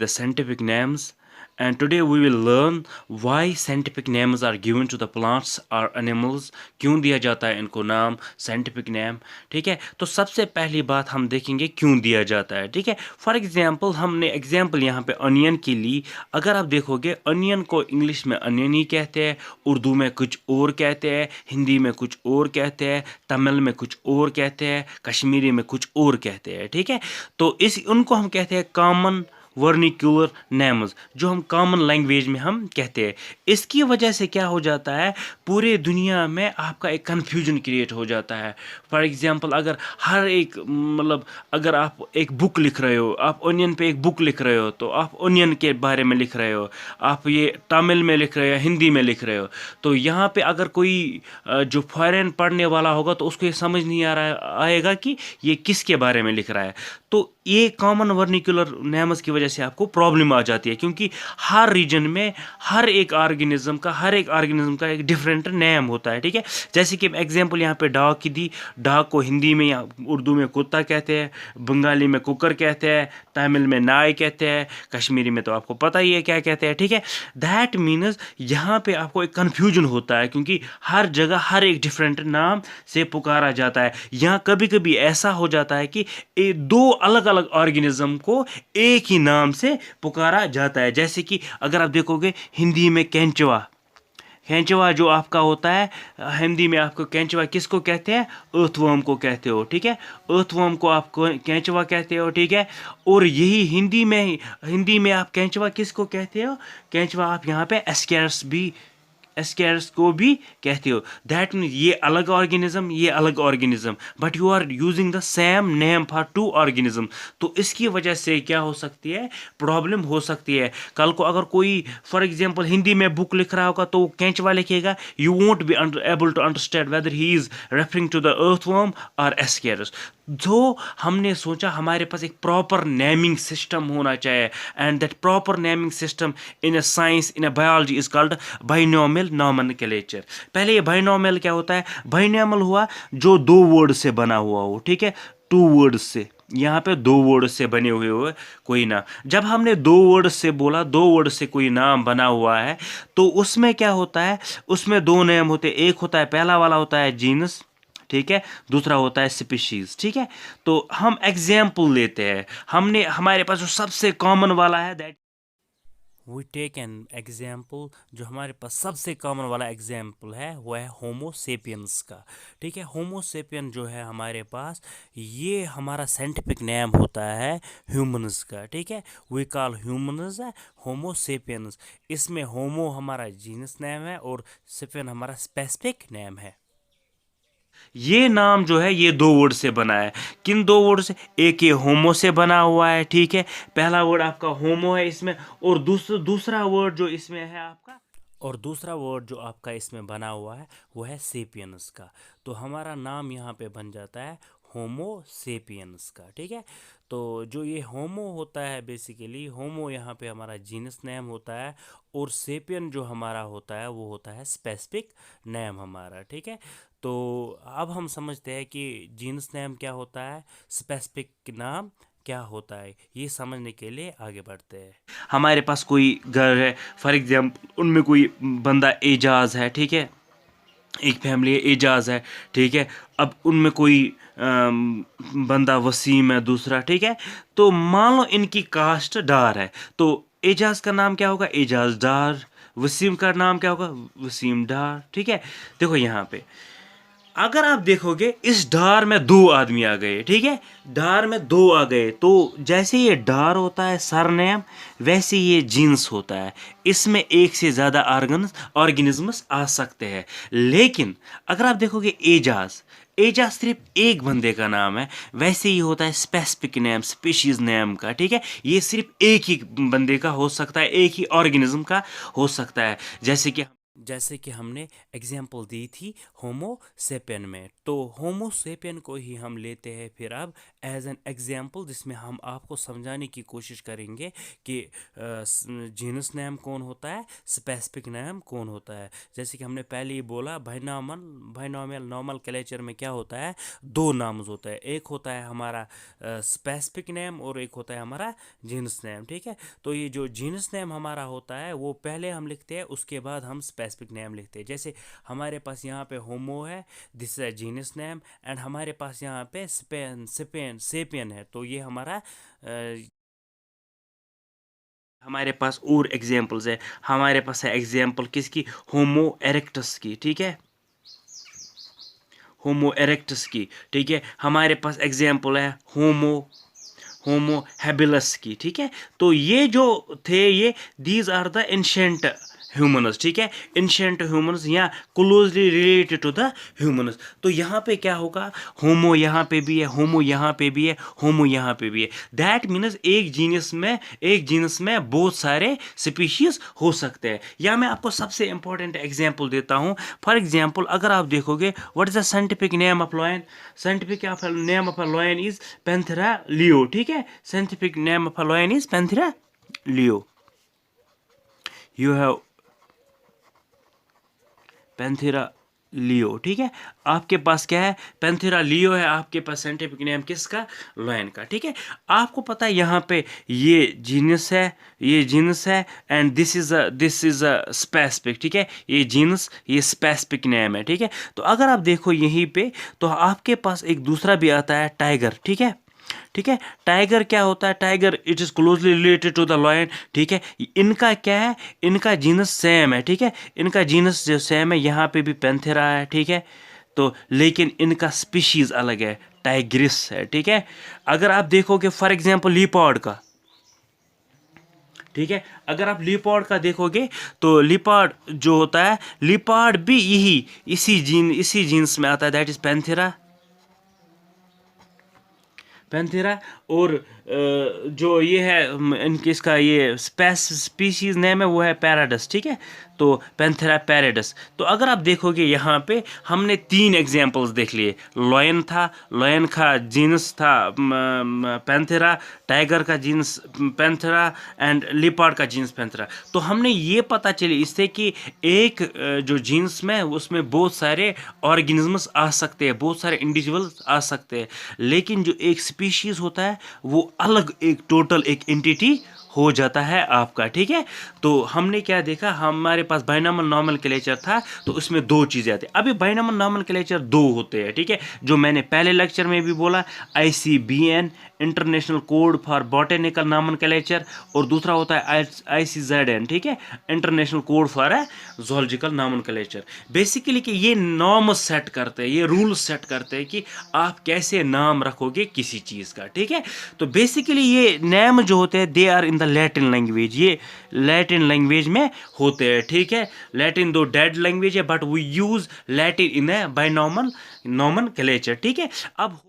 the scientific names, and today we will learn why scientific names are given to the plants or animals. क्यों दिया जाता है इनको नाम scientific name? ठीक है, तो सबसे पहली बात हम देखेंगे क्यों दिया जाता है. ठीक है, फॉर एग्जाम्पल हमने एग्जाम्पल यहाँ पे अनियन की ली. अगर आप देखोगे अनियन को इंग्लिश में अनियन ही कहते हैं, उर्दू में कुछ और कहते हैं, हिंदी में कुछ और कहते हैं, तमिल में कुछ और कहते हैं, कश्मीरी में कुछ और कहते हैं. ठीक है, तो इस उनको हम कहते हैं कॉमन वर्निकुलर नेम्स, जो हम कॉमन लैंग्वेज में हम कहते हैं. इसकी वजह से क्या हो जाता है, पूरे दुनिया में आपका एक कन्फ्यूजन क्रिएट हो जाता है. फॉर एग्जांपल अगर हर एक मतलब अगर आप एक बुक लिख रहे हो, आप ओनियन पे एक बुक लिख रहे हो, तो आप ओनियन के बारे में लिख रहे हो, आप ये तमिल में लिख रहे हो, हिंदी में लिख रहे हो, तो यहाँ पे अगर कोई जो फॉरेन पढ़ने वाला होगा तो उसको ये समझ नहीं आ रहा आएगा कि ये किसके बारे में लिख रहा है. तो ये कॉमन वर्निकुलर नेम्स की वजह से आपको प्रॉब्लम आ जाती है, क्योंकि हर रीजन में हर एक ऑर्गेनिज्म का एक डिफरेंट नेम होता है. ठीक है, जैसे कि एग्जांपल यहाँ पे डॉग की दी. डॉग को हिंदी में या उर्दू में कुत्ता कहते हैं, बंगाली में कुकर कहते हैं, तमिल में नाई कहते हैं, कश्मीरी में तो आपको पता ही है क्या कहते हैं. ठीक है, दैट मीन्स यहाँ पे आपको एक कन्फ्यूजन होता है, क्योंकि हर जगह हर एक डिफरेंट नाम से पुकारा जाता है. यहाँ कभी कभी ऐसा हो जाता है कि दो अलग अलग ऑर्गेनिज्म को एक ही नाम से पुकारा जाता है. जैसे कि अगर आप देखोगे हिंदी में केंचुआ, केंचुआ जो आपका होता है हिंदी में आपको केंचुआ किसको कहते हैं, अर्थवर्म को कहते हो. ठीक है, अर्थवर्म को आप केंचुआ कहते हो. ठीक है, और यही हिंदी में आप केंचुआ किसको कहते हो, केंचुआ आप यहाँ पे एस्केरस को भी कहते हो. दैट मीन्स ये अलग ऑर्गेनिज्म, ये अलग organism, but you are using the same name for two organism. तो इसकी वजह से क्या हो सकती है, प्रॉब्लम हो सकती है. कल को अगर कोई फॉर एग्जांपल हिंदी में बुक लिख रहा होगा तो वो केंचुआ लिखेगा, you won't be able to understand whether he is referring to the earthworm और एस्केरस. जो हमने सोचा हमारे पास एक प्रॉपर नेमिंग सिस्टम होना चाहिए, and that proper naming system in a science, in a biology is called binomial nomenclature. पहले ये बाइनोमियल क्या होता है, बाइनोमियल हुआ जो दो वर्ड से बना हुआ हो. ठीक है, टू वर्ड से, यहाँ पे दो वर्ड से बने हुए कोई नाम. जब हमने दो वर्ड से बोला, दो वर्ड से कोई नाम बना हुआ है, तो उसमें क्या होता है, उसमें दो नेम होते हैं. एक होता है, पहला वाला होता है जीनस, ठीक है, दूसरा होता है स्पीशीज. ठीक है, तो हम एग्जाम्पल लेते हैं. हमने हमारे पास जो सबसे कॉमन वाला है, that we take an example. जो हमारे पास सबसे कॉमन वाला एग्जाम्पल है वो है होमो सेपियंस का. ठीक है, होमो सेपियन जो है हमारे पास, ये हमारा साइंटिफिक नेम होता है ह्यूमन्स का. ठीक है, we call humans homo sapiens. इसमें होमो हमारा जीनस नेम है और सेपियन हमारा स्पेसिफिक नेम है. ये नाम जो है ये दो वर्ड से बना है. किन दो वर्ड से, एक ये होमो से बना हुआ है. ठीक है, पहला वर्ड आपका होमो है इसमें, और दूसरा वर्ड जो इसमें है आपका, और दूसरा वर्ड जो आपका इसमें बना हुआ है वो है सेपियंस का. तो हमारा नाम यहाँ पे बन जाता है होमो सेपियंस का. ठीक है, तो जो ये होमो होता है, बेसिकली होमो यहाँ पे हमारा जीनस नेम होता है, और सेपियन जो हमारा होता है वो होता है स्पेसिफिक नेम हमारा. ठीक है, तो अब हम समझते हैं कि जीनस नेम क्या होता है, स्पेसिफिक नाम क्या होता है. ये समझने के लिए आगे बढ़ते हैं. हमारे पास कोई घर है, फॉर एग्जांपल उनमें कोई बंदा एजाज है. ठीक है, एक फैमिली है एजाज है. ठीक है, अब उनमें कोई बंदा वसीम है दूसरा. ठीक है, तो मान लो इनकी कास्ट डार है, तो एजाज का नाम क्या होगा, एजाज डार. वसीम का नाम क्या होगा, वसीम डार. ठीक है, देखो यहाँ पे अगर आप देखोगे इस डार में दो आदमी आ गए. ठीक है, डार में दो आ गए, तो जैसे ये डार होता है सरनेम, वैसे ये जीन्स होता है. इसमें एक से ज़्यादा ऑर्गेनिज्म्स आ सकते हैं. लेकिन अगर आप देखोगे एजाज, एजाज सिर्फ एक बंदे का नाम है. वैसे ही होता है स्पेसिफिक नेम, स्पीशीज नेम का. ठीक है, ये सिर्फ एक ही बंदे का हो सकता है, एक ही ऑर्गेनिज्म का हो सकता है. जैसे कि जैसे कि हमने एग्जाम्पल दी थी होमो सेपियन में, तो होमो सेपियन को ही हम लेते हैं फिर अब एज एन एग्जाम्पल, जिसमें हम आपको समझाने की कोशिश करेंगे कि जीनस नेम कौन होता है, स्पेसिफिक नेम कौन होता है। जैसे कि हमने पहले ही बोला बाइनॉमियल नॉर्मल क्लेचर में क्या होता है, दो नाम्स होता है, एक होता है हमारा स्पेसिफिक नेम और एक होता है हमारा जीनस नेम। ठीक है, तो ये जो जीनस नेम हमारा होता है वो पहले हम लिखते हैं, उसके बाद हम स्पेसिफिक नेम लिखते हैं। जैसे हमारे पास यहाँ पे होमो है, this is genus name, and हमारे पास यहाँ पे सेपियन है, तो ये हमारे पास और एग्जाम्पल्स है। हमारे पास है एग्जाम्पल किसकी, होमो इरेक्टस की। ठीक है, होमो इरेक्टस की। ठीक है, हमारे पास एग्जाम्पल है होमो हैबिलस की। ठीक है, तो ये जो थे ये these are the ancient humans. ठीक है, एंशिएंट ह्यूमनस या closely related to the humans. तो यहाँ पे क्या होगा, होमो यहाँ पे भी है, होमो यहाँ पे भी है, होमो यहाँ पे भी है। दैट मीन्स एक जीनस में बहुत सारे स्पीशीज हो सकते हैं। या मैं आपको सबसे इंपॉर्टेंट एग्जांपल देता हूँ। फॉर एग्जांपल अगर आप देखोगे, what is the scientific name of lion, scientific name of a lion is Panthera leo. ठीक है, scientific name of a lion is Panthera leo. You have Panthera leo. ठीक है, आपके पास क्या है, पैंथेरा लियो है आपके पास साइंटिफिक नेम किसका, लॉयन का। ठीक है, आपको पता है यहाँ पे ये जीनस है, and this is a specific. ठीक है, ये जीनस, ये स्पेसिफिक नेम है। ठीक है, तो अगर आप देखो यहीं पे, तो आपके पास एक दूसरा भी आता है टाइगर। ठीक है, टाइगर क्या होता है, tiger it is closely related to the lion. ठीक है, इनका क्या है, इनका जीनस सेम है। ठीक है, इनका जीनस जो सेम है, यहाँ पे भी पैंथेरा है। ठीक है, तो लेकिन इनका स्पीशीज अलग है, टाइग्रिस है। ठीक है, अगर आप देखोगे फॉर एग्जांपल लीपर्ड का, ठीक है, अगर आप लीपर्ड का देखोगे तो लीपर्ड जो होता है, लीपर्ड भी इसी जीन्स में आता है, दैट इज पैंथेरा। और जो ये है इनके, इसका ये स्पीशीज नेम है वो है पैराडस। ठीक है, तो पैंथेरा पैराडस। तो अगर आप देखोगे यहाँ पे हमने 3 एग्जांपल्स देख लिए, लॉयन का जीनस था पैंथेरा, टाइगर का जीनस पैंथेरा, एंड लिपार्ड का जीनस पैंथेरा। तो हमने ये पता चली इससे कि एक जो जीनस में उसमें बहुत सारे ऑर्गेनिजम्स आ सकते हैं, बहुत सारे इंडिविजुअल्स आ सकते हैं, लेकिन जो एक स्पीशीज होता है वो अलग एक टोटल एक एंटिटी हो जाता है आपका। ठीक है, तो हमने क्या देखा, हमारे पास बाइनॉमियल नॉमेनक्लेचर था, तो उसमें 2 चीज़ें आती हैं। अभी बाइनॉमियल नॉमेनक्लेचर 2 होते हैं। ठीक है, जो मैंने पहले लेक्चर में भी बोला, ICBN international code for botanical nomenclature, और दूसरा होता है ICZN। ठीक है, international code for zoological nomenclature. Basically कि ये नॉर्म सेट करते हैं, ये रूल सेट करते हैं कि आप कैसे नाम रखोगे किसी चीज़ का। ठीक है, तो बेसिकली ये नेम जो होते हैं they are in the Latin language, ये लैटिन लैंग्वेज में होते हैं। ठीक है, लैटिन दो डेड लैंग्वेज है, but we use Latin in a binomial nomenclature. ठीक है, अब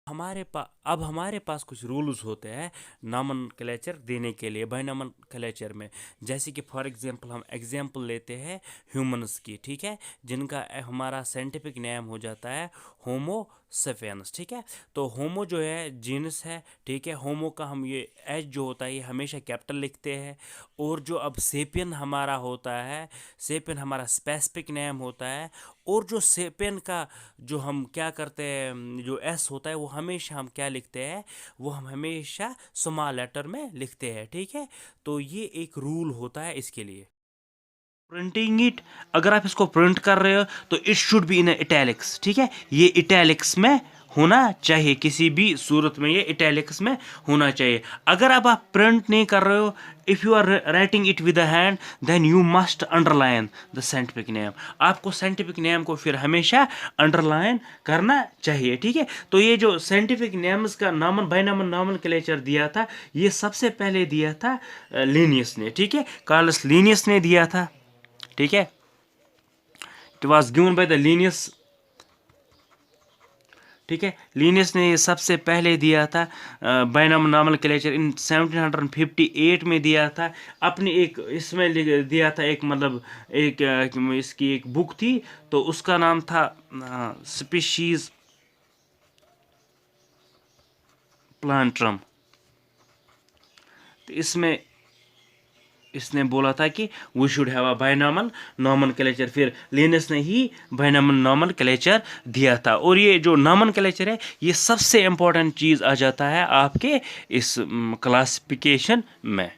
हमारे पास कुछ रूल्स होते हैं नॉमेनक्लेचर देने के लिए बाइनॉमिनक्लेचर में। जैसे कि फॉर एग्जांपल हम एग्जांपल लेते हैं ह्यूमंस की। ठीक है, जिनका हमारा साइंटिफिक नेम हो जाता है होमो सेपियंस। ठीक है, तो होमो जो है जीनस है। ठीक है, होमो का हम ये एच जो होता है ये हमेशा कैपिटल लिखते हैं, और जो अब सेपियन हमारा होता है, सेपियन हमारा स्पेसिफिक नेम होता है, और जो सेपियन का जो हम क्या करते हैं, जो एस होता है वो हमेशा हम क्या लिखते हैं, वो हम हमेशा स्मॉल लेटर में लिखते हैं। ठीक है, तो ये एक रूल होता है इसके लिए। प्रिंटिंग इट, अगर आप इसको प्रिंट कर रहे हो तो it should be in italics. ठीक है, ये इटैलिक्स में होना चाहिए, किसी भी सूरत में ये इटैलिक्स में होना चाहिए। अगर अब आप प्रिंट नहीं कर रहे हो, if you are writing it with the hand, then you must underline the scientific name. आपको साइंटिफिक नेम को फिर हमेशा अंडरलाइन करना चाहिए। ठीक है, तो ये जो साइंटिफिक नेम्स का बाइनॉमियल नॉमेनक्लेचर दिया था, ये सबसे पहले दिया था लिनियस ने। ठीक है, कार्लस लिनियस ने दिया था। ठीक है, it was given by the Linnaeus. ठीक है, लिनियस ने ये सबसे पहले दिया था, बाइनॉमियल नॉमेनक्लेचर इन 1758 में दिया था। अपनी एक इसमें दिया था, एक मतलब एक इसकी एक बुक थी, तो उसका नाम था स्पीशीज प्लांट्रम। तो इसमें इसने बोला था कि we should have a binomial nomenclature. फिर लिनियस ने ही बाइनॉमियल नॉमेनक्लेचर दिया था। और ये जो नॉमेनक्लेचर है, ये सबसे इम्पोर्टेंट चीज़ आ जाता है आपके इस क्लासिफिकेशन में।